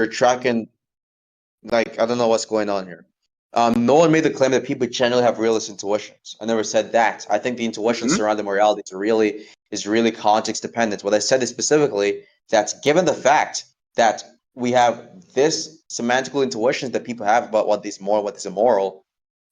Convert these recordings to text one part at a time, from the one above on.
you're tracking, like, I don't know what's going on here. No one made the claim that people generally have realist intuitions. I never said that. I think the intuition Mhm. surrounding morality is really context dependent. What I said is specifically that given the fact that we have this semantical intuitions that people have about what is moral, what is immoral,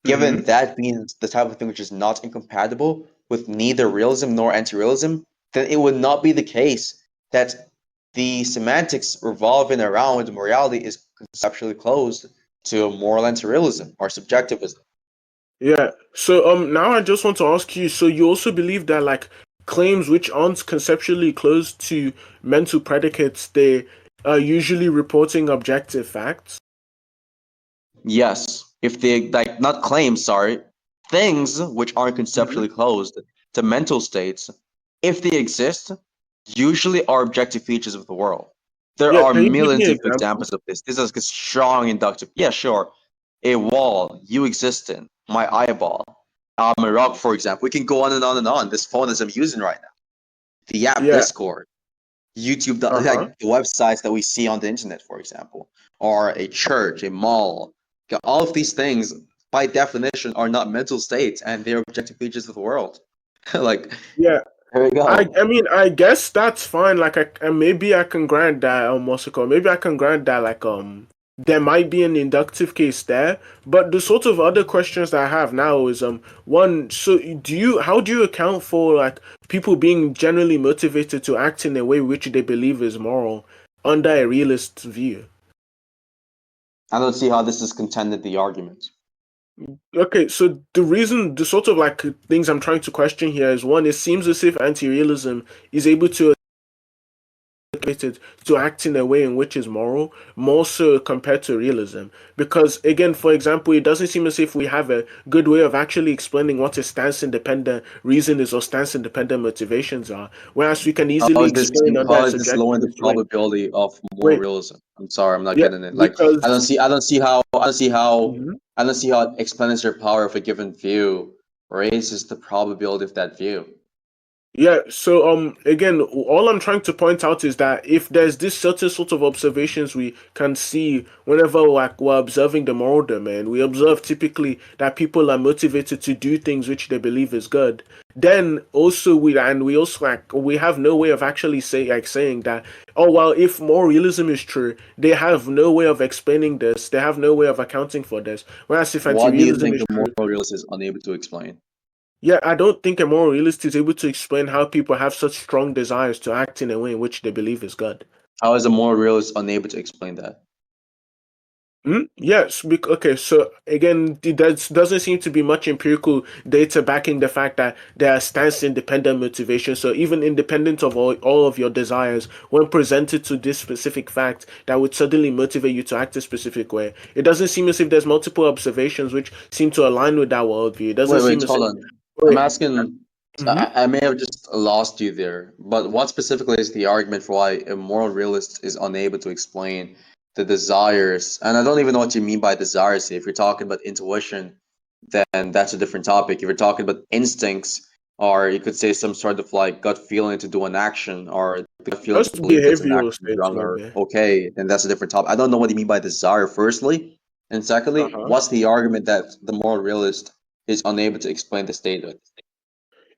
given that being the type of thing which is not incompatible with neither realism nor anti-realism, then it would not be the case that the semantics revolving around morality is conceptually closed to moral anti-realism or subjectivism. Yeah. So now I just want to ask you, so you also believe that like claims which aren't conceptually close to mental predicates, they are usually reporting objective facts? Yes, if they like not claims, sorry, things which aren't Mhm. conceptually closed to mental states, if they exist, usually are objective features of the world. There Yeah, are can you give me millions an of example? examples of this. This is a strong inductive. Yeah, sure. A wall, you exist in, my eyeball, a rock, for example. We can go on and on and on. This phone that I'm using right now, the app Yeah. Discord, YouTube, Uh-huh. like the websites that we see on the internet, for example, or a church, a mall. All of these things, by definition, are not mental states, and they're objective features of the world. Like, Yeah. here we I go. mean I guess that's fine. Like and maybe I can grant that what's it called? Maybe I can grant that like there might be an inductive case there. But the sort of other questions that I have now is one, so do you how do you account for like people being generally motivated to act in a way which they believe is moral under a realist view? I don't see how this has contended the argument. Okay, so the sort of like things I'm trying to question here is one, it seems as if anti-realism is able to motivated to act in a way in which is moral, more so compared to realism. Because again, for example, it doesn't seem as if we have a good way of actually explaining what a stance independent reason is or stance independent motivations are. Whereas we can easily explain under a How is this lowering the subjectivist way. probability of more Wait, realism? I'm sorry, I'm not yeah, getting it. Like, because I don't see how explanatory power of a given view raises the probability of that view. yeah, so again, all I'm trying to point out is that if there's this certain sort of observations we can see whenever like we're observing the moral domain, we observe typically that people are motivated to do things which they believe is good. Then also we also like we have no way of actually saying that, oh well, if more realism is true, they have no way of explaining this, they have no way of accounting for this. Whereas if What do you anti-realism think is the true, moral realist is unable to explain? yeah, I don't think a moral realist is able to explain how people have such strong desires to act in a way in which they believe is good. How is a moral realist unable to explain that? Yes, okay, so again, there doesn't seem to be much empirical data backing the fact that there are stance independent motivations. So, even independent of all of your desires, when presented to this specific fact, that would suddenly motivate you to act a specific way. It doesn't seem as if there's multiple observations which seem to align with that worldview. It doesn't Wait, seem as hold if. on. I'm Wait. asking, Mm-hmm. I may have just lost you there, but what specifically is the argument for why a moral realist is unable to explain the desires? And I don't even know what you mean by desires. If you're talking about intuition, then that's a different topic. If you're talking about instincts, or you could say some sort of like gut feeling to do an action, or the gut feeling to Just believe that an behavioral action is states, wrong or maybe. okay, then that's a different topic. I don't know what you mean by desire, firstly. And secondly, Uh-huh. what's the argument that the moral realist is unable to explain the state of it?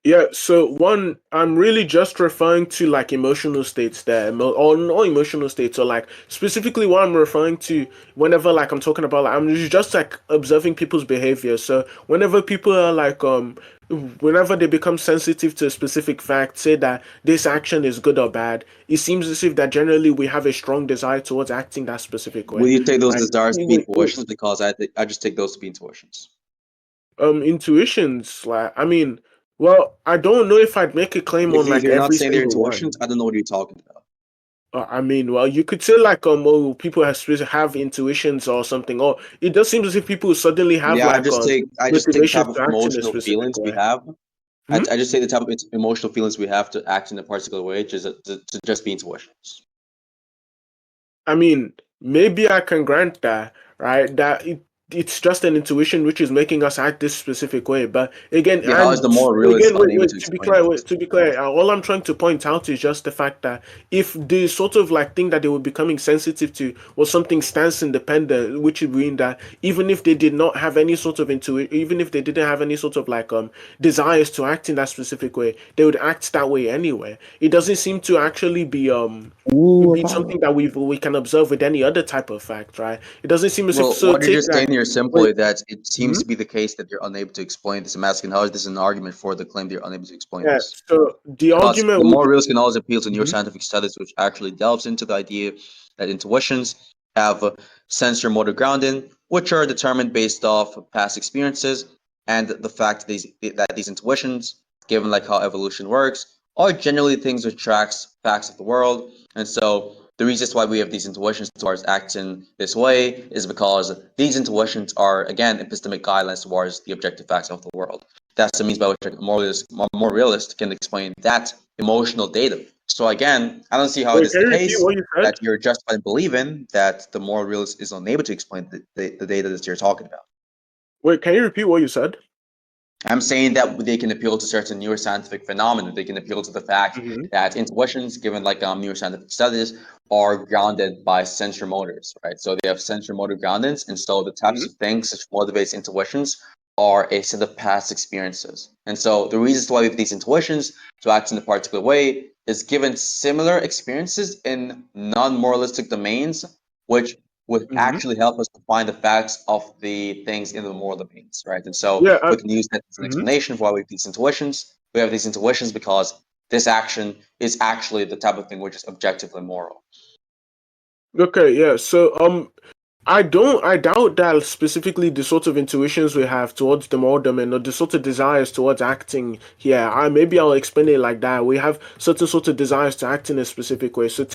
Yeah, so one, I'm really just referring to like emotional states there, or not emotional states, or like specifically what I'm referring to whenever like I'm talking about, like, I'm just like observing people's behavior. So whenever people are like, whenever they become sensitive to a specific fact, say that this action is good or bad, it seems as if that generally we have a strong desire towards acting that specific Will way. you take those Like, desires to be intuitions? Because I just take those to be intuitions. intuitions, like, I mean, well, I don't know if I'd make a claim on If like you're not every saying they're single intuitions, one. I don't know what you're talking about. I mean, well, you could say like oh, people have intuitions or something, or it does seem as if people suddenly have Yeah, like I just take the type motivation of to act in a emotional specific feelings we way. have. Hmm? I just say the type of emotional feelings we have to act in a particular way, just to just be intuitions. I mean, maybe I can grant that, right? it's just an intuition which is making us act this specific way. But again, Yeah, how is and the moral realist again, unable wait, to to be explain clear, this? all I'm trying to point out is just the fact that if the sort of like thing that they were becoming sensitive to was something stance independent, which would mean that even if they did not have any sort of intuition, even if they didn't have any sort of like desires to act in that specific way, they would act that way anyway. It doesn't seem to actually be something that we can observe with any other type of fact, right? It doesn't seem as if Well, so what you're take just like saying here is wait. simply that it seems Mhm. to be the case that you're unable to explain this. I'm asking, how is this an argument for the claim that you're unable to explain Yeah, this? so the Because argument the would moral realist can always appeal to Mhm. neuroscientific studies, which actually delves into the idea that intuitions have a sensor motor grounding, which are determined based off of past experiences, and the fact that these intuitions, given like how evolution works, are generally things which tracks facts of the world. And so the reasons why we have these intuitions towards acting this way is because these intuitions are again epistemic guidelines towards the objective facts of the world. That's the means by which a more realist can explain that emotional data. So again, I don't see how it Wait, is can the you repeat case what you that said? you're justified in believing that the moral realist is unable to explain the data that you're talking about. Wait, can you repeat what you said? I'm saying that they can appeal to certain neuroscientific phenomena. They can appeal to the fact Mm-hmm. that intuitions, given like neuroscientific studies, are grounded by sensor motors, right? So they have sensor motor groundings, and so the types of things which motivates intuitions are a set of past experiences. And so the reasons why we have these intuitions to act in a particular way is given similar experiences in non-moralistic domains, which would Mm-hmm. actually help us to find the facts of the things in the moral domains, right? And so Yeah. we can use that as an Mhm. explanation for why we have these intuitions. We have these intuitions because this action is actually the type of thing which is objectively moral. Okay. Yeah. So I doubt that specifically the sort of intuitions we have towards the moral domain or the sort of desires towards acting here. Maybe I'll explain it like that. We have certain sort of desires to act in a specific way. So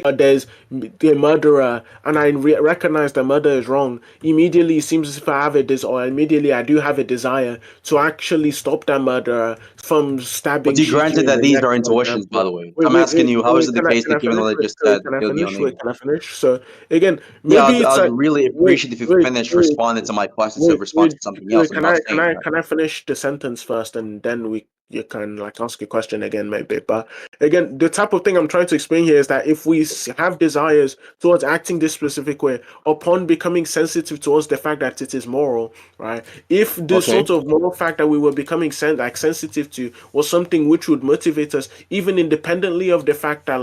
there's the murderer and recognize the murder is wrong, immediately it seems as if I have or immediately I do have a desire to actually stop that murderer from But stabbing you Shiji granted in that the these neck, are for intuitions, by example. the way. I'm asking you, how is it the case Can that I given finish? what I just Wait, said, can I you're the finish? Wait, unable? can I finish? So again, Yeah, maybe it's I'd like really wait, appreciate if you wait, finish wait, responding to my questions of wait, response wait, to something else. wait. What you're not saying, right? Can I finish the sentence first, and then we you can like ask a question again, maybe. But again, the type of thing I'm trying to explain here is that if we have desires towards acting this specific way, upon becoming sensitive towards the fact that it is moral, right? If the Okay. sort of moral fact that we were becoming sensitive to was something which would motivate us, even independently of the fact that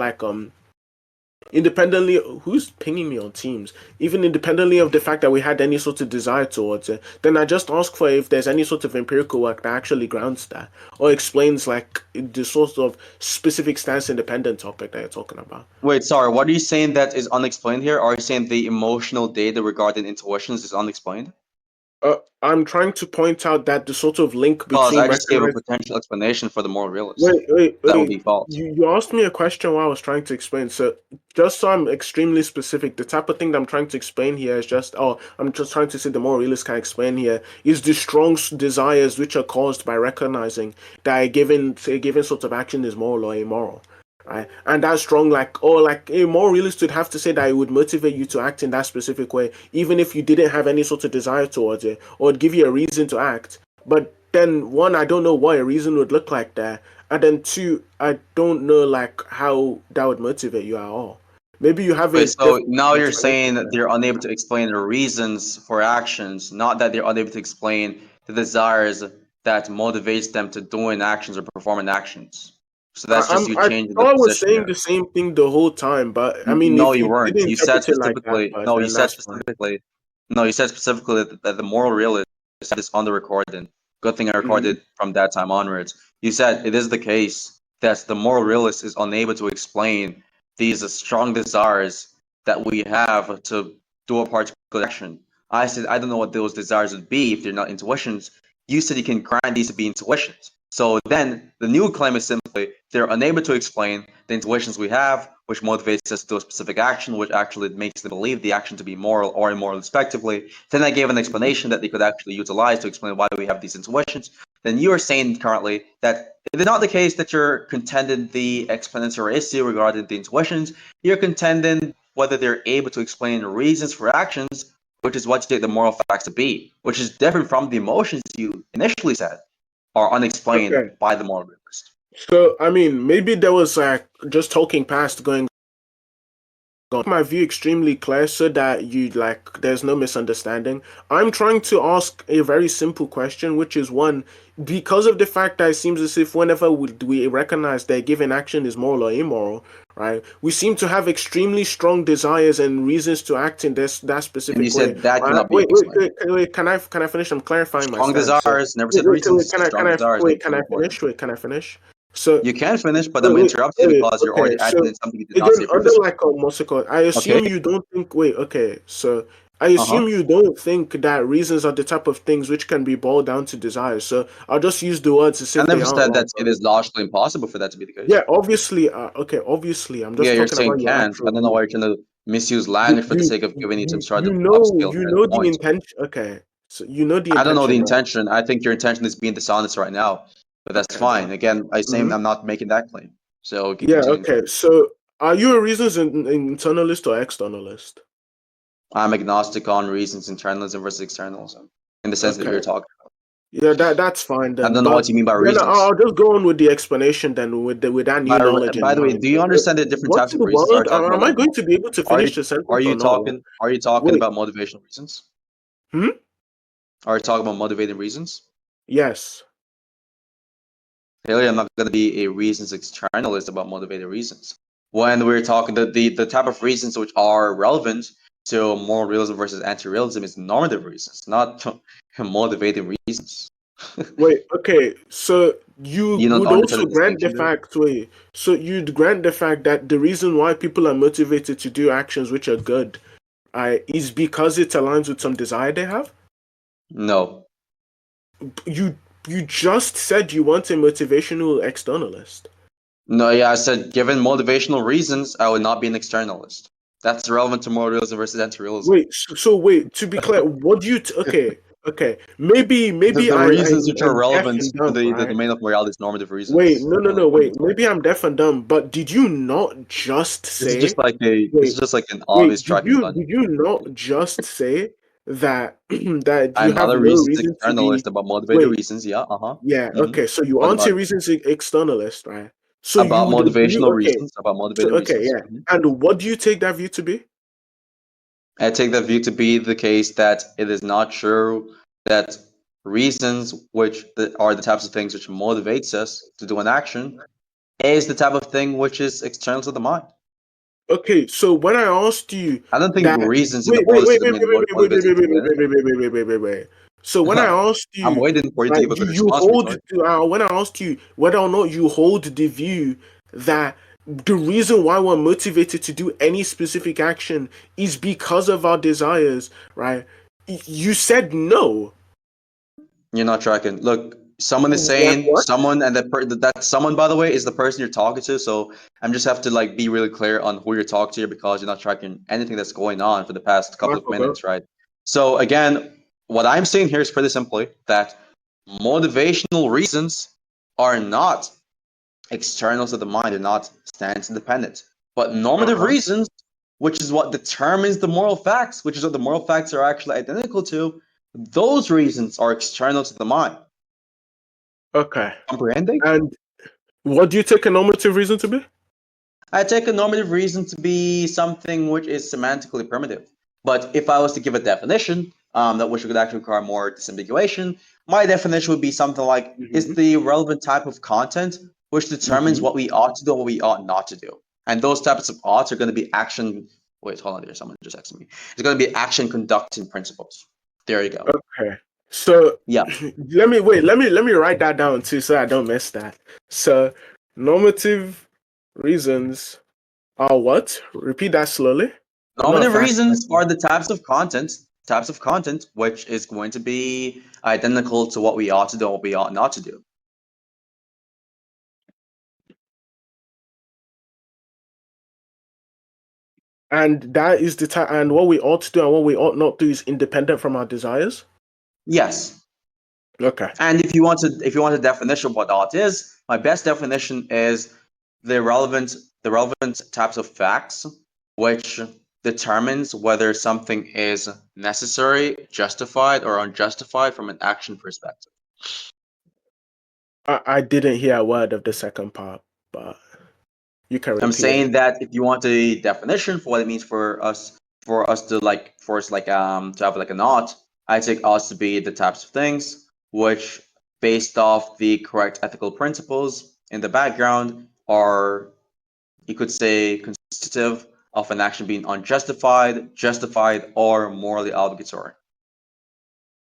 independently who's pinging me on Teams, even independently of the fact that we had any sort of desire towards it, then I just ask for if there's any sort of empirical work that actually grounds that or explains like the sort of specific stance independent topic that you're talking about. Wait, sorry, what are you saying that is unexplained here? Are you saying the emotional data regarding intuitions is unexplained? I'm trying to point out that the sort of link Because between I just gave a recognized. potential explanation for the moral realist. That would Wait. be false. You asked me a question while I was trying to explain. So, just so I'm extremely specific, the type of thing that I'm trying to explain here is I'm just trying to say the more realist can explain here is the strong desires which are caused by recognizing that a given sort of action is moral or immoral. Right? And that strong, like a more realist would have to say that it would motivate you to act in that specific way, even if you didn't have any sort of desire towards it, or it'd give you a reason to act. But then one, I don't know what a reason would look like there, and then two, I don't know like how that would motivate you at all. Maybe you have a Wait, so different now you're explanation saying that there. they're unable to explain the reasons for actions, not that they're unable to explain the desires that motivates them to doing actions or performing actions. So that's just you I changing the thought I was position saying there. the same thing the whole time, but I mean, No, if you you weren't. didn't You said interpret it like that, specifically, but no, you then said that's fine. specifically, no, you said specifically that the moral realist said this on the recording. Good thing I Hmm. recorded from that time onwards. You said it is the case that the moral realist is unable to explain these strong desires that we have to do a particular action. I said I don't know what those desires would be if they're not intuitions. You said you can grant these to be intuitions. So then the new claim is simply they're unable to explain the intuitions we have, which motivates us to do a specific action, which actually makes them believe the action to be moral or immoral, respectively. Then I gave an explanation that they could actually utilize to explain why we have these intuitions. Then you are saying currently that it is not the case that you're contending the exponential issue regarding the intuitions. You're contending whether they're able to explain the reasons for actions, which is what you take the moral facts to be, which is different from the emotions you initially said are unexplained Okay. by the moral realist. So I mean, maybe there was just talking past going my view extremely clear so that you there's no misunderstanding. I'm trying to ask a very simple question, which is one, because of the fact that it seems as if whenever we recognize that a given action is moral or immoral, right, we seem to have extremely strong desires and reasons to act in that And you specific way. said that cannot be Wait, explained. can I finish? I'm clarifying my Strong stance. So, desires, never said reasons. Strong desires, never can said I important. finish? Wait, can I finish? So You can finish, but wait, I'm wait, interrupting you wait. because you're Okay, already so adding in something you did not again, say under previously. like a what's it called? I Okay. assume you don't think. Wait, okay. So I Uh-huh. assume you don't think that reasons are the type of things which can be boiled down to desires. So I'll just use the words as I if they never aren't said wrong. that it is logically impossible for that to be the case. Yeah, obviously. Okay, obviously. I'm Yeah, just you're talking saying about your can't. I actual don't know why view. you're trying to misuse You language for the you sake of giving you some you sort of know upscale the point. intention. Okay, so you know the I don't know the intention, right? intention. I think your intention is being dishonest right now, but that's Okay. fine. Again, I say Hmm. I'm not making that claim. So Yeah. continue. Okay. So are you a reasons internalist or externalist? I'm agnostic on reasons internalism versus externalism in the sense that Okay. you're talking. Yeah, that's fine I then. don't know But what you mean by then reasons. I'll just go on with the explanation then with that new knowledge in By the way, mind. do you understand the different What types in of the reasons? Are you world? talking about Am I like going to be able to are finish you the sentence or not? are you talking Wait. about motivational reasons? Hmm? Are you talking about motivating reasons? Yes. Clearly, I'm not going to be a reasons externalist about motivated reasons. When we're talking the type of reasons which are relevant to moral realism versus anti-realism is normative reasons, not motivating reasons. Wait, okay. So you You don't would understand also the grant the distinction there? fact, wait. So you'd grant the fact that the reason why people are motivated to do actions which are good, is because it aligns with some desire they have? No. You you just said you want a motivational externalist. No, yeah, I said given motivational reasons, I would not be an externalist. That's relevant to moral realism versus anti-realism. Wait, so wait, to be clear, what do you okay, okay. Maybe The reasons which are I'm deaf relevant and to dumb, the right? domain of morality is normative Wait, reasons. no, I no, don't know no, what you're wait. talking Maybe about. I'm deaf and dumb, but did you not just say This is wait, just like an wait, obvious tracking gun. did you not just say that that you I'm not have a no reasons reason to be externalist about motivated wait, reasons. Yeah, uh-huh. yeah, Hmm. okay, so you What aren't about a it? reasons externalist, right? So you About would agree, motivational okay, reasons, about so motivated okay, reasons. yeah. And what do you take that view to be? I take that view to be the case that it is not true that reasons are the types of things which motivates us to do an action is the type of thing which is external to the mind. Okay, so when I asked you I don't think that, reasons in the wait, wait, moralist wait, wait, domain wait, wait, wait, wait, motivates us wait, to wait, do wait, anything. wait, wait, wait, wait, wait, wait. So when I asked I'm you, waiting for you to right, give a good you response, hold, retard. when I asked you whether or not you hold the view that the reason why we're motivated to do any specific action is because of our desires, right? You said no. You're not tracking. Look, someone is What? saying What? someone, and that someone, by the way, is the person you're talking to. So I'm just have to like be really clear on who you're talking to here because you're not tracking anything that's going on for the past I couple of forgot. minutes, right? So again, what I'm saying here is pretty simply that motivational reasons are not external to the mind, they're not stance independent. But normative Uh-huh. reasons, which is what determines the moral facts, which is what the moral facts are actually identical to, those reasons are external to the mind. Okay. Comprehending? And what do you take a normative reason to be? I take a normative reason to be something which is semantically primitive. But if I was to give a definition, that which would actually require more disambiguation, my definition would be something like is Mm-hmm. the relevant type of content which determines Mm-hmm. what we ought to do and what we ought not to do. And those types of oughts are going to be action. Wait, hold on there. Someone just texted me. It's going to be action conducting principles. There you go. Okay. So Yeah. let me write that down too so I don't miss that. So normative reasons are what? Repeat that slowly. I'm not Normative fast. reasons are the types of content which is going to be identical to what we ought to do and what we ought not to do. And that is the type and what we ought to do and what we ought not do is independent from our desires. Yes. Okay. And if you want a definition of what ought is, my best definition is the relevant types of facts which determines whether something is necessary, justified, or unjustified from an action perspective. I didn't hear a word of the second part, but you can I'm repeat it. saying that if you want a definition for what it means for us to like for us like to have like a knot, I take us to be the types of things which, based off the correct ethical principles in the background, are, you could say, constitutive of an action being unjustified, justified, or morally obligatory.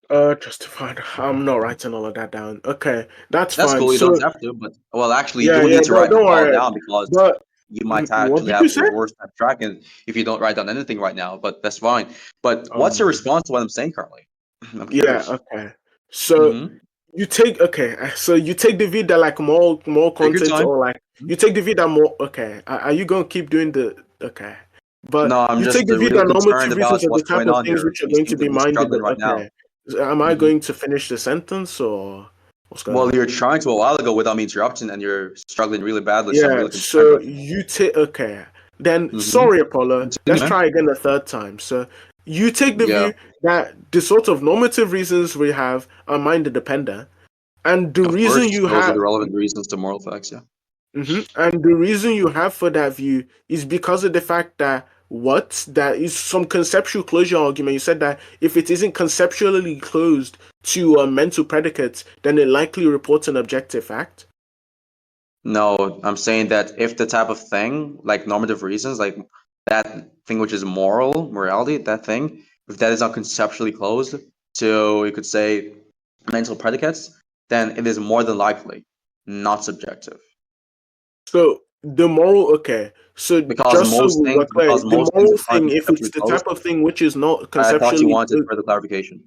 Justified. I'm not writing all of that down. Okay, that's That's fine. cool. You So don't have to, but well, actually, you yeah, do yeah, need to write don't it all worry. down because But you might what actually did you have say? the worst time tracking if you don't write down anything right now. But that's fine. But what's your Um, response to what I'm saying currently? I'm yeah, curious. okay. So Mm-hmm. you take so you take the view that like more Take your content, time. or like you take the view that more okay. Are you gonna keep doing the okay? But No, I'm you take just the view really that concerned normative about reasons are the what's type going of on things here. which are You going to seem to be be minded. struggling right now. Okay, am I Hmm. going to finish the sentence or what's going Well, on? you're trying to a while ago without me interrupting, and you're struggling really badly, so I'm Yeah, really concerned so right you take okay. Then now. sorry, Apollo. Continue, Let's man. try again a third time. So you take the Yeah, view that the sort of normative reasons we have are mind dependent, and the of reason course. you Those are have the relevant reasons to moral facts. Yeah. and the reason you have for that view is because of the fact that that is some conceptual closure argument. You said that if it isn't conceptually closed to mental predicates, then it likely reports an objective fact. No, I'm saying that if the type of thing, like normative reasons, like that thing which is morality, that thing, if that is not conceptually closed to, you could say, mental predicates, then it is more than likely not subjective. So the moral, okay. So just so we're clear, Because the most things moral that can't thing, be if it's conceptually the closed, type of thing which is not I thought you conceptually wanted further clarification.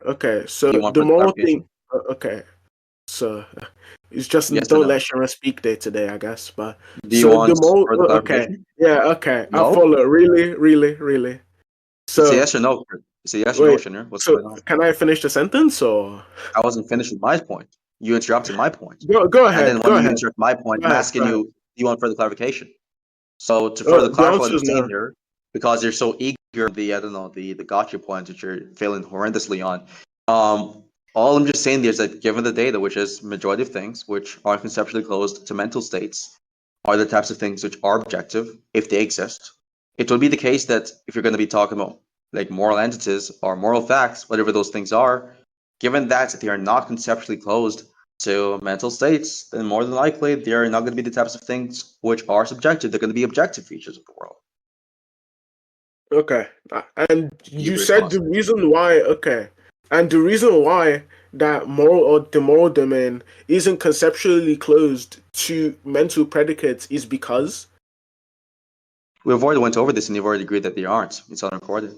okay. Do So you want the further moral thing, clarification? okay. So it's just Yes or don't no? let Shinra speak day to day, I guess. But Do you so the want moral, further okay, clarification? yeah, okay. I No? follow. Really, really, really. It's a So yes or no. It's a yes or no, wait. Shinra. What's So going on? can I finish the sentence or I wasn't finished with my point. You interrupted my point. go And then ahead? when Go you ahead. interrupt my point, Go I'm ahead. asking Go ahead. you, do you want further clarification? So to further Oh, the clarify what answer I'm is saying no. here, because you're so eager, the I don't know, the gotcha points which you're failing horrendously on. All I'm just saying there is that given the data, which is majority of things which are conceptually closed to mental states, are the types of things which are objective if they exist. It will be the case that if you're going to be talking about like moral entities or moral facts, whatever those things are, given that they are not conceptually closed to mental states, then more than likely they are not going to be the types of things which are subjective. They're going to be objective features of the world. Okay. And Do you you agree with said us? the reason why, okay. And the reason why that moral or the moral domain isn't conceptually closed to mental predicates is because, We've already went over this and you've already agreed that they aren't. It's unrecorded.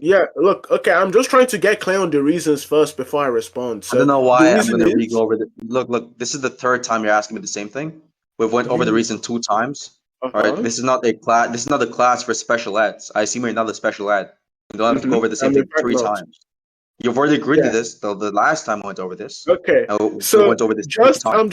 yeah, look, okay, I'm just trying to get clear on the reasons first before I respond. I don't So know the why I'm reason going to re-go is, over the look. This is the third time you're asking me the same thing. We've went over the you, reason two times. All right, uh-huh, this is not a class. This is not a class for special eds. I assume you're not a special ed. You don't have to go over the same I'm in thing fact three not. times. You've already agreed to Yeah. this. The last time we went over this, Okay, we so went over this two just times. I'm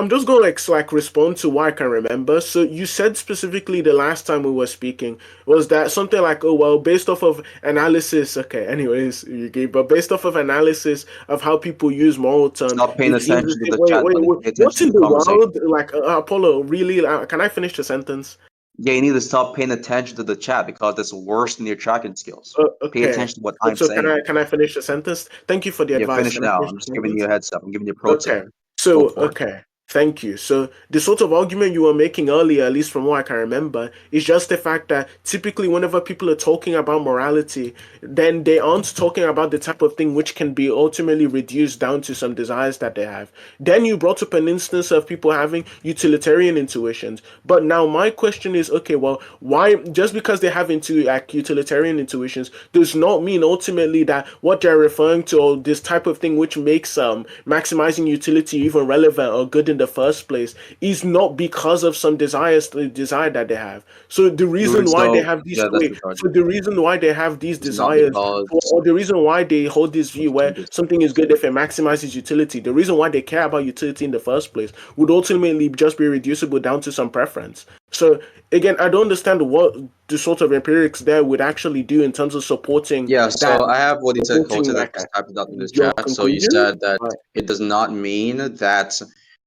just going like respond to what I can remember. So you said specifically the last time we were speaking was that something like, oh well, based off of analysis. Okay, anyways, you gave, but based off of analysis of how people use moral term, Stop paying it seems as attention to if the chat, buddy. wait, Pay what's attention in to the the conversation. world like Apollo? Really? Can I finish the sentence? Yeah, you need to stop paying attention to the chat because that's worse than your tracking skills. Pay Okay. attention to what So, I'm so saying. can I finish the sentence? Thank you for the Yeah, advice. finish Can I now. finish I'm the just giving you sentence? a heads up. I'm giving you a pro tip. Okay. Go So, for it. okay. Thank you. So, the sort of argument you were making earlier, at least from what I can remember, is just the fact that typically, whenever people are talking about morality, then they aren't talking about the type of thing which can be ultimately reduced down to some desires that they have. Then you brought up an instance of people having utilitarian intuitions. But now, my question is okay, well, why, just because they have into like utilitarian intuitions, does not mean ultimately that what they're referring to or this type of thing which makes maximizing utility even relevant or good in the the first place is not because of some desire that they have. So the reason why they So have these yeah, that's wait, retarded. so the reason why they have these It's not desires, because or the reason why they hold this of view where some something is good if it maximizes utility, the reason why they care about utility in the first place would ultimately just be reducible down to some preference. So again, I don't understand what the sort of empirics there would actually do in terms of supporting Yeah, that, so I have what you said supporting quoted. I like just typed it out in this your chat. So you conclusion. said that it does not mean that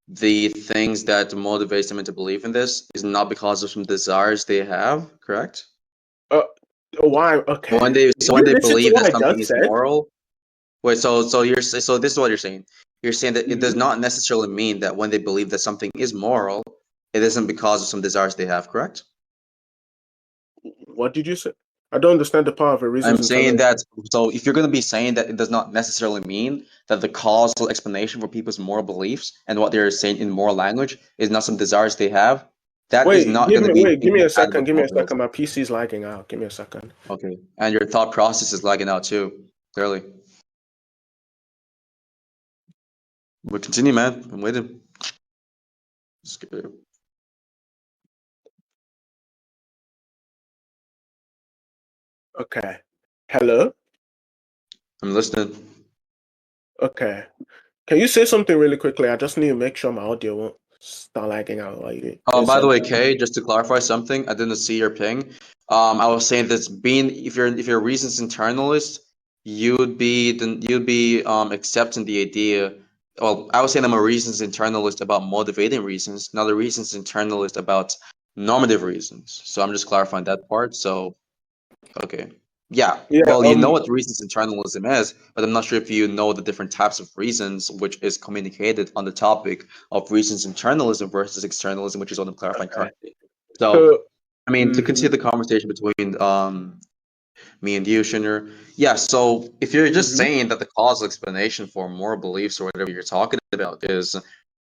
the things that motivates them into believe in this is not because of some desires they have, correct? Uh, why? Okay. So Did when you they listen to believe what that I something just is said? moral, wait, so this is what you're saying. You're saying that it does Hmm. not necessarily mean that when they believe that something is moral, it isn't because of some desires they have, correct? What did you say? I don't understand the power of a I'm reason's saying internal. that, so if you're going to be saying that it does not necessarily mean that the causal explanation for people's moral beliefs and what they're saying in moral language is not some desires they have, that is not going to be Give me a incompatible second. with Give me a moral second. realism. My PC's lagging out. Give me a second. Okay. And your thought process is lagging out too, clearly. But continue, man. I'm waiting. Okay. Hello? I'm listening. Okay. Can you say something really quickly? I just need to make sure my audio won't start lagging out while you By the said way, that. Kay, just to clarify something, I didn't see your ping. I was saying that being if you're a reasons internalist, you'd be accepting the idea. Well, I was saying I'm a reasons internalist about motivating reasons, not a reasons internalist about normative reasons. So I'm just clarifying that part. So okay. Yeah, Yeah, well, you know what reasons internalism is, but I'm not sure if you know the different types of reasons which is communicated on the topic of reasons internalism versus externalism, which is what I'm clarifying okay. currently. So, So, I mean, to mm-hmm, continue the conversation between me and you, Shinra, yeah, so if you're just mm-hmm. saying that the causal explanation for moral beliefs or whatever you're talking about is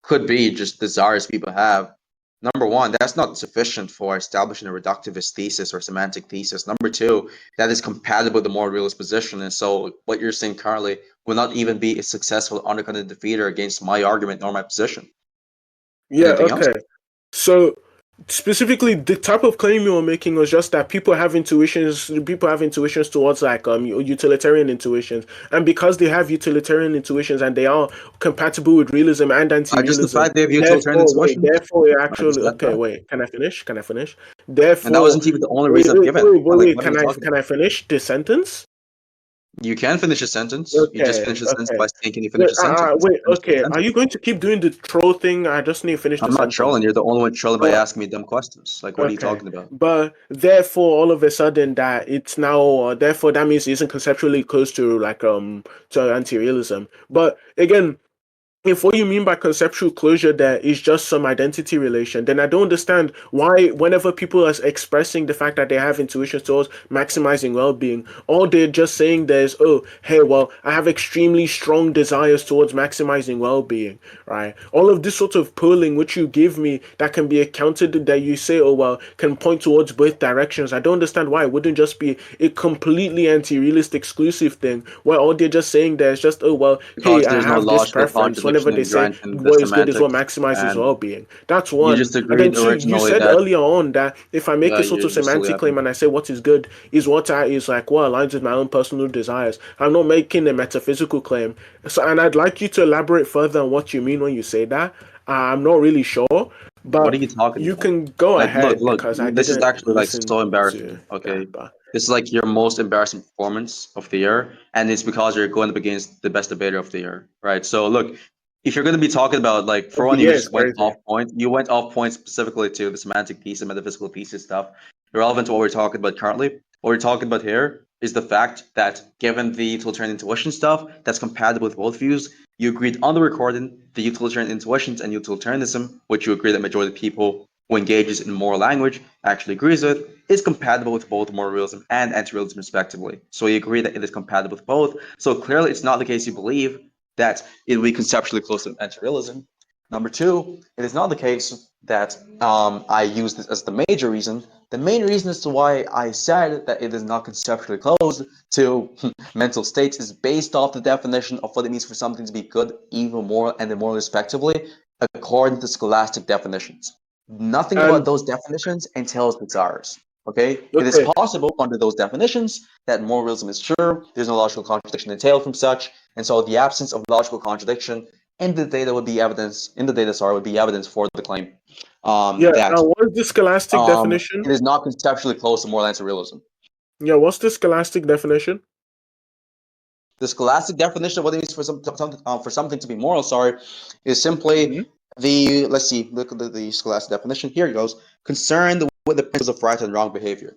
could be just desires people have. Number one, that's not sufficient for establishing a reductivist thesis or semantic thesis. Number two, that is compatible with the moral realist position. And so what you're saying currently will not even be a successful undercutting defeater against my argument nor my position. Yeah, Anything else? okay. So specifically the type of claim you were making was just that people have intuitions towards like utilitarian intuitions, and because they have utilitarian intuitions and they are compatible with realism and Just the anti-realism, fact they have utilitarian intuitions. therefore it I just actually, said okay, that. wait, can I finish? And that Therefore, wasn't even the only reason I've given. Like, what are we talking can about? I finish the sentence? You can finish a sentence. You just Okay, finish a sentence okay. by saying, can you finish a sentence? Wait, Finish the okay. Are sentence. you going to keep doing the troll thing? I just need to finish the I'm not sentence. trolling. You're the only one trolling by Uh, asking me dumb questions. Like, what are you Okay, talking about? but therefore, all of a sudden, that it's now, therefore, that means it isn't conceptually close to like to anti-realism. But again, if what you mean by conceptual closure there is just some identity relation, then I don't understand why, whenever people are expressing the fact that they have intuitions towards maximizing well-being, all they're just saying there is, oh, hey, well, I have extremely strong desires towards maximizing well-being, right? All of this sort of polling which you give me that can be accounted, that you say, oh, well, can point towards both directions. I don't understand why it wouldn't just be a completely anti-realist exclusive thing where all they're just saying there is just, oh, well, Because hey, I there's no have this logical preference whenever contradiction they say in the what is good is what semantics. maximizes And well-being. That's you one. just And then agreed two, you originally said that, earlier on that if I make yeah, a sort of you're silly semantic claim having. and I say what is good is what I is like what aligns with my own personal desires, I'm not making a metaphysical claim. So, and I'd like you to elaborate further on what you mean when you say that. I'm not really sure, What are but you talking you about? can go Like, ahead look, because I this is didn't actually like listen so to embarrassing. that. Okay, But this is like your most embarrassing performance of the year, and it's because you're going up against the best debater of the year, right? So look, if you're going to be talking about like, for one, you yeah, it's just went crazy. off point. You went off point specifically to the semantic thesis, metaphysical thesis stuff, irrelevant to what we're talking about currently. What we're talking about here is the fact that given the utilitarian intuition stuff, that's compatible with both views. You agreed on the recording, the utilitarian intuitions and utilitarianism, which you agree that majority of people who engages in moral language actually agrees with, is compatible with both moral realism and anti-realism respectively. So you agree that it is compatible with both. So clearly it's not the case you believe that it will be conceptually close to anti-realism. Number two, it is not the case that I use this as the major reason. The main reason as to why I said that it is not conceptually closed to mental states is based off the definition of what it means for something to be good, evil, moral, and immoral respectively, according to scholastic definitions. Nothing about And those definitions entails desires. Okay? It is okay, possible under those definitions that moral realism is true, there's no logical contradiction entailed from such, and so the absence of logical contradiction in the data would be evidence, in the data, sorry, would be evidence for the claim yeah. that Now, what's the scholastic definition? it is not conceptually close to moral answer realism. Yeah, what's the scholastic definition? The scholastic definition of what it means for something to be moral, sorry, is simply Mhm. the, let's see, look at the scholastic definition. Here it goes. Concerned with the principles of right and wrong behavior.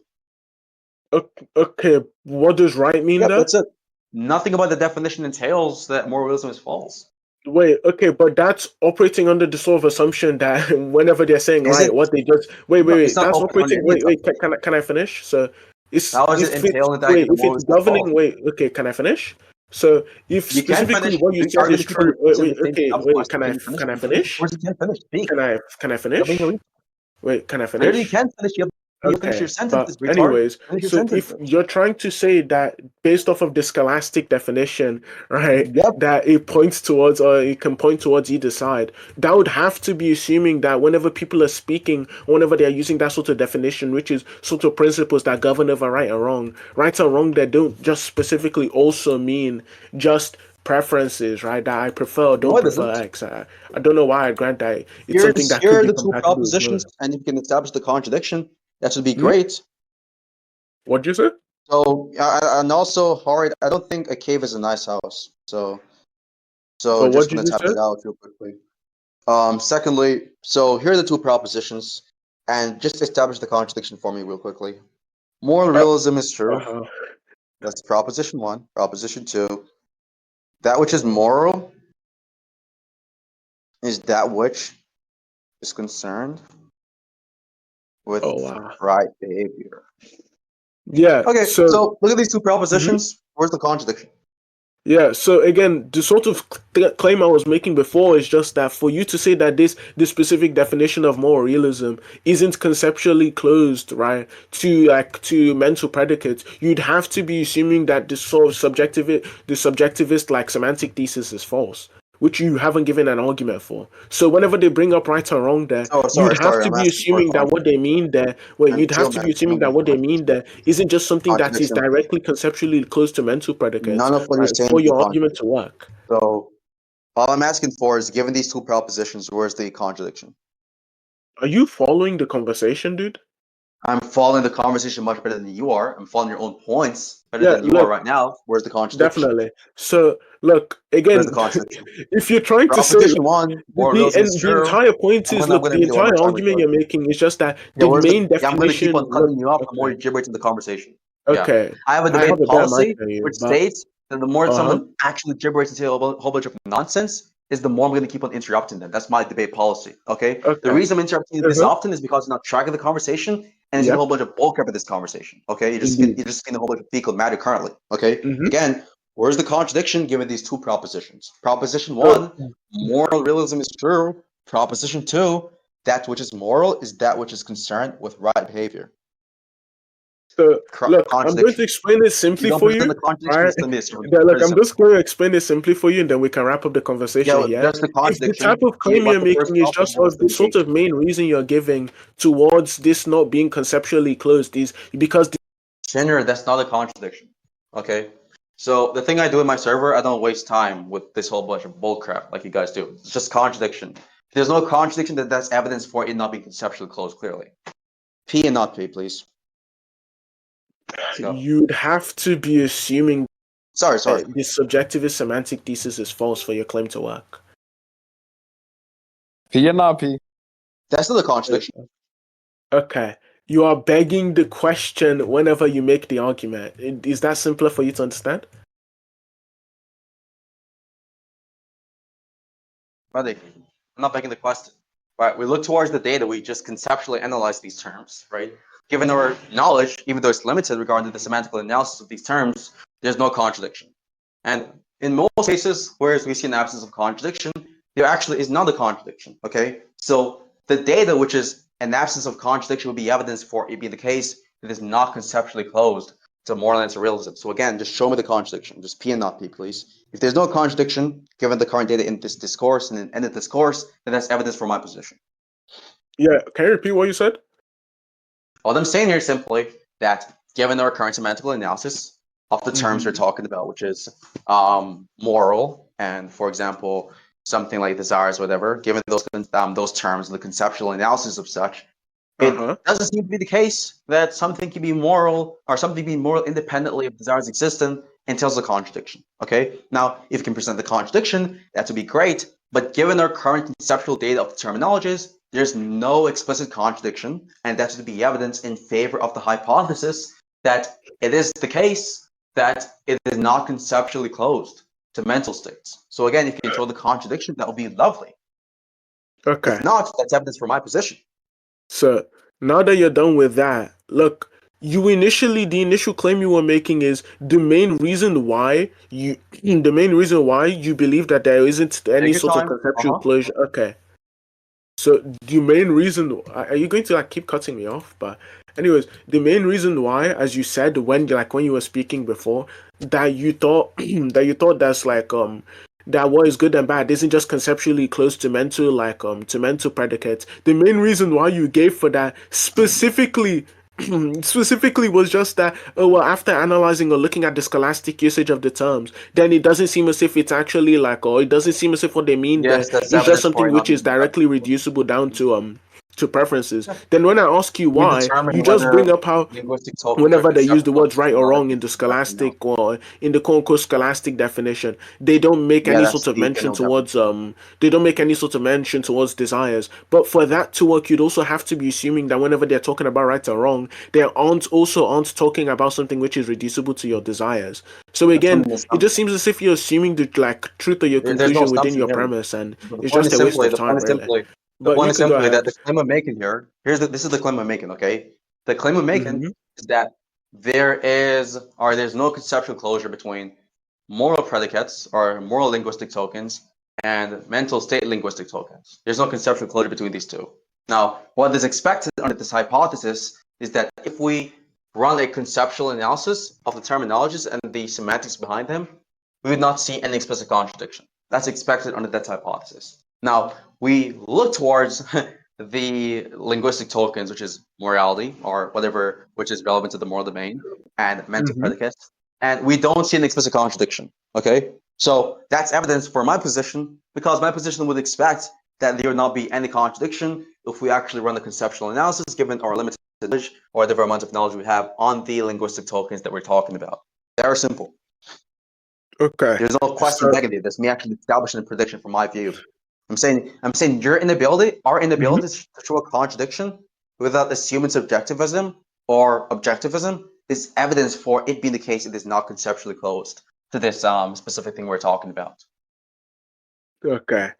Okay, what does right mean Yep, there? that's it. Nothing about the definition entails that moral realism is false. Wait, okay, but that's operating under the sort of assumption that whenever they're saying Is right, it? what they just wait, No, wait, it's wait. not That's open under operating. any Wait, wait. assumption. Can I finish? So, it's How is it if it's entailing the idea wait, that if moral it's realism is false? governing. Wait, okay. Can I finish? So, if You can specifically finish. what you Are said you going is to keep on true. Wait, repeating wait. the same Okay, double wait. question? Can you finish? Can I Can you finish? Of finish? course you can finish. Speak. Can I You're being a finish? retard. Wait, can I Clearly you finish? can finish. You finish your Okay, but sentences, retard. anyways, Finish your so if sentences. you're trying to say that based off of the scholastic definition, right, Yep. that it points towards or it can point towards either side, that would have to be assuming that whenever people are speaking, whenever they're using that sort of definition, which is sort of principles that govern over right or wrong that don't just specifically also mean just preferences, right? That I prefer or No, don't it prefer doesn't. X. I don't know why I grant that it's something that Here could are be the two compatible with propositions, both. and if you can establish the contradiction, that would be Hmm? great. What'd you say? So, and also, Hori, I don't think a cave is a nice house. So But just what you gonna just tap said? that out real quickly. Secondly, so here are the two propositions, and just establish the contradiction for me real quickly. Moral Uh, realism is true. uh-huh. That's proposition one. Proposition two, that which is moral is that which is concerned Oh with wow. right behavior. Yeah. Okay, So so look at these two mhm. propositions. Where's the contradiction? Yeah. So again, the sort of claim I was making before is just that for you to say that this specific definition of moral realism isn't conceptually closed, right, to mental predicates, you'd have to be assuming that this sort of subjectivist like semantic thesis is false, which you haven't given an argument for. So whenever they bring up right or wrong there, So you'd have sorry, to I'm be asking for a assuming that what they contradiction. mean there, well, And you'd have to be assuming that what they mean there isn't just something that is contradiction. directly conceptually close to mental predicates, None of what you're right, saying for is the your argument to contradiction. work. So all I'm asking for is, given these two propositions, where's the contradiction? Are you following the conversation, dude? I'm following the conversation much better than you are. I'm following your own points better Yeah, than you are look, right now. Where's the contradiction? definitely. So, look, Where's the again, contradiction? if you're trying to say Proposition one, moral realism is the true. entire point is, I'm look, gonna the read it one more entire time, argument retard. you're making is just that Yeah, the where's the? main Yeah, I'm gonna keep definition. on Look, cutting you off the more okay, you gibberish in the conversation. Yeah, okay, I have a I have debate a better mic policy than you, which but states that the more uh-huh, someone actually gibberish and say whole bunch of nonsense, is the more I'm gonna keep on interrupting them. That's my debate policy. Okay. The okay, reason I'm interrupting you this uh-huh, often is because you're not tracking the conversation and it's a whole yep, bunch of bullcrap in this conversation. Okay. indeed. You're just speaking a whole bunch of fecal matter currently. Okay. Mm-hmm. Again, where's the contradiction given these two propositions? Proposition So, one, moral realism is true. Proposition two, that which is moral is that which is concerned with right behavior. So, look, I'm going to Contradiction. explain it If you simply don't for understand you. the contradiction, Right? just let me assume. Yeah, look, Pretty I'm simple. just going to explain it simply for you, and then we can wrap up the conversation Yeah, here. just the If the type contradiction. of claim What's you're the first making is just proposition? What's of the the sort of negation? main reason you're giving towards this not being conceptually closed is because Shinra, that's not a contradiction. Okay? So the thing I do in my server, I don't waste time with this whole bunch of bullcrap like you guys do. It's just contradiction. If there's no contradiction, that's evidence for it not being conceptually closed, clearly. P and not P, please. Let's go. you'd have to be assuming Sorry. the subjectivist semantic thesis is false for your claim to work. P and not P. That's not a contradiction. Okay. You are begging the question whenever you make the argument. Is that simpler for you to understand? Buddy, I'm not begging the question. Right? We look towards the data, we just conceptually analyze these terms, right? Given our knowledge, even though it's limited regarding the semantical analysis of these terms, there's no contradiction. And in most cases, whereas we see an absence of contradiction, there actually is not a contradiction. Okay? So the data which is an absence of contradiction would be evidence for it being the case that is not conceptually closed to moral answer realism. So again, just show me the contradiction. Just P and not P, please. If there's no contradiction, given the current data in this discourse and in the discourse, then that's evidence for my position. Yeah, can you repeat what you said? All I'm saying here is simply that given our current semantical analysis of the terms we're talking about, which is moral and, for example, something like desires, whatever, given those terms and the conceptual analysis of such, it doesn't seem to be the case that something can be moral or something being moral independently of desires existent until there's a contradiction. Okay. Now, if you can present the contradiction, that would be great. But given our current conceptual data of the terminologies, there's no explicit contradiction, and that should be evidence in favor of the hypothesis that it is the case that it is not conceptually closed to mental states. So again, if you can show the contradiction, that would be lovely. Okay. If not, that's evidence for my position. So now that you're done with that, look, the initial claim you were making is the main reason why you believe that there isn't any sort of conceptual closure. Okay. So the main reason, are you going to like keep cutting me off? But anyways, the main reason why, as you said when you were speaking before, that you thought that's like that what is good and bad isn't just conceptually close to mental predicates. The main reason why you gave for that specifically was just that, oh well, after analyzing or looking at the scholastic usage of the terms, then it doesn't seem as if it's actually like, or it doesn't seem as if what they mean there is just something which is directly reducible down to preferences. Then when I ask you why, you just bring up how whenever they use the words right or wrong in the scholastic or in the quote unquote scholastic definition, they don't make any sort of mention towards desires. But for that to work, you'd also have to be assuming that whenever they're talking about right or wrong, they aren't talking about something which is reducible to your desires. So again, it just seems as if you're assuming the like truth of your conclusion within your premise, and it's just a waste of time, really. The point is simply that the claim I'm making here, this is the claim I'm making, okay? The claim I'm making is that there's no conceptual closure between moral predicates or moral linguistic tokens and mental state linguistic tokens. There's no conceptual closure between these two. Now, what is expected under this hypothesis is that if we run a conceptual analysis of the terminologies and the semantics behind them, we would not see any explicit contradiction. That's expected under that hypothesis. Now, we look towards the linguistic tokens, which is morality or whatever, which is relevant to the moral domain, and mental predicates, and we don't see an explicit contradiction. Okay, so that's evidence for my position, because my position would expect that there would not be any contradiction if we actually run the conceptual analysis, given our limited knowledge or whatever amount of knowledge we have on the linguistic tokens that we're talking about. Very simple. Okay. There's no question negative. That's me actually establishing a prediction from my view. I'm saying our inability to show a contradiction without assuming subjectivism or objectivism is evidence for it being the case it is not conceptually closed to this specific thing we're talking about. Okay.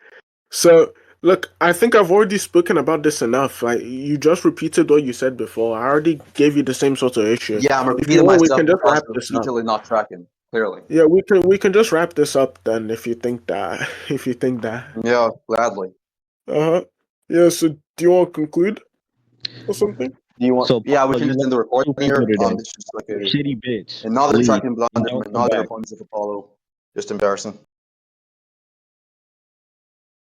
So look, I think I've already spoken about this enough. Like, you just repeated what you said before. I already gave you the same sort of issue. Yeah, I'm repeating myself. We can just wrap this up. Not tracking. Clearly. Yeah, we can just wrap this up then if you think that. Yeah, gladly. Yeah, so do you want to conclude or something? Do you want? So, yeah, we can just end the recording here. It's just like a shitty bitch. Another tracking blunder from another opponents of Apollo. Just embarrassing.